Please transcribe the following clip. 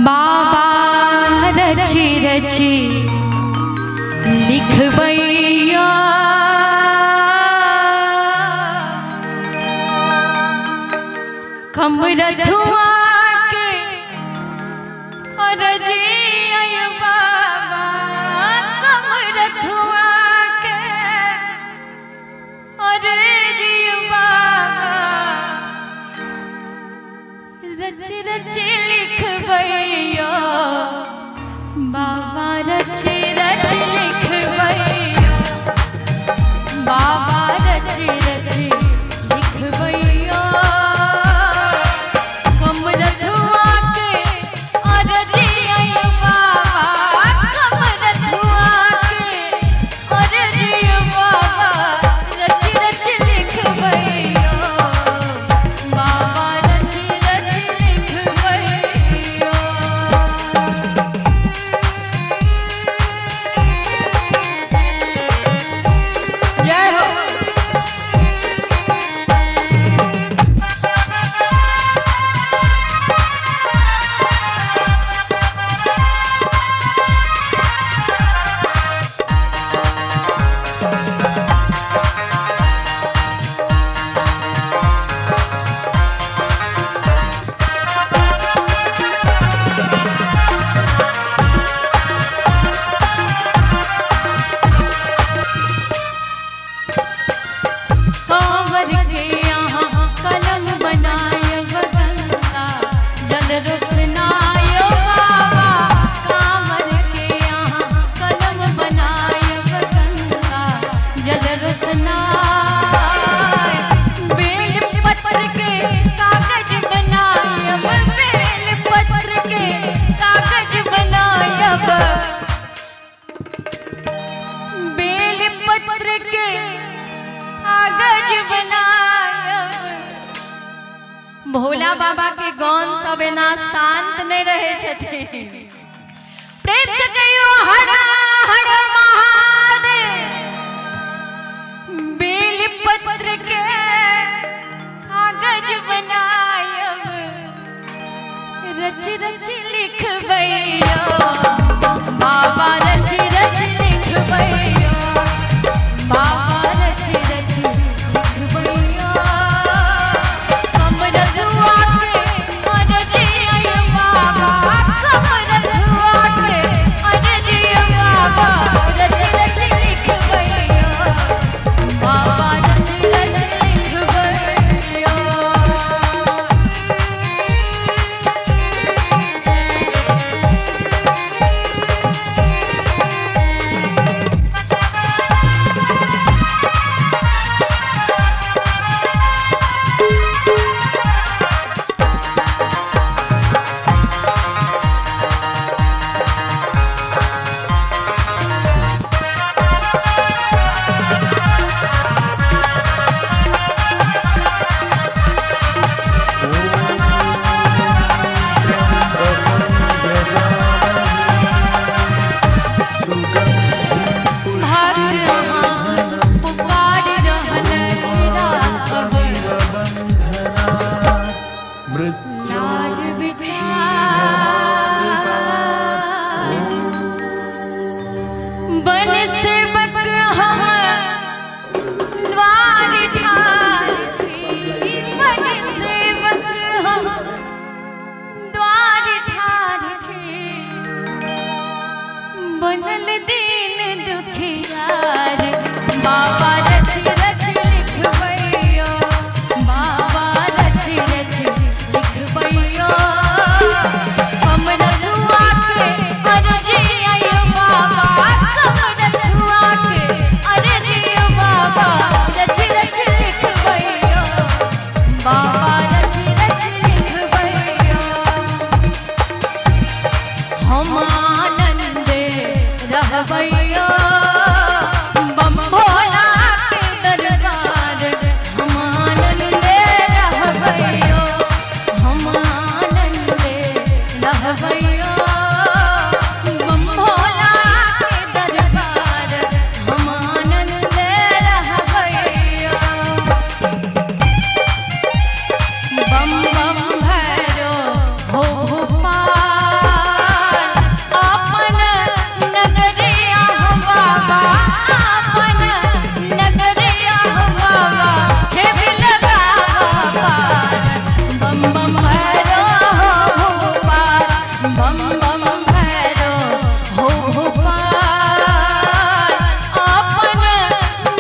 बाबा रची रची लिखबैया कमरथुआ के अरजी आयो बाबा कमरथुआ के अरजी बाबा रच रच लिखबैया बाबा रच रच लिखबैया बाबा रच रच लिखबैया कमरथुआ के अरजी आयो बाबा कमरथुआ के अरजी बाबा रच रच लिखबैया बाबा रच रच लिखबैया। जय हो। कांवर के यहाँ कलम बनाय बगंगा जल रोशनाय बाबा कांवर के यहाँ कलम बनाय बगंगा जल रोशनाय बेल पत्र के कागज बनाय बेल पत्र के कागज बनाय बेल पत्र के कागज बनायब। भोला बाबा के गौन सब ना शांत नहीं रहे छथिन। प्रेम से कहियो हर हर महादेव। बेल पत्र के कागज बनायब रच रच लिखबैया बाबा रच रच लिखबैया बाबा रच रच लिखबैया कमरथुआ के अरजी आयो बाबा कमरथुआ के अरजी बाबा रच रच लिखबैया बाबा रच रच लिखबैया। लाज बन सेवक हम द्वार ठार छी बन सेवक हम द्वार ठार छी बनल दीन दुखियार बाबा रच रच लिखबैया बाबा रच रच लिखबैया कमरथुआ के अरजी आयो बाबा कमरथुआ के अरजी बाबा रच रच लिखबैया बाबा रच रच लिखबैया। हम आनंद रहबैया बम भोला के दरबार हम आनंद रहबैया हम आनंद रहबैया बम भोला के दरबार हम आनंद रहबैया बम बम भैया बम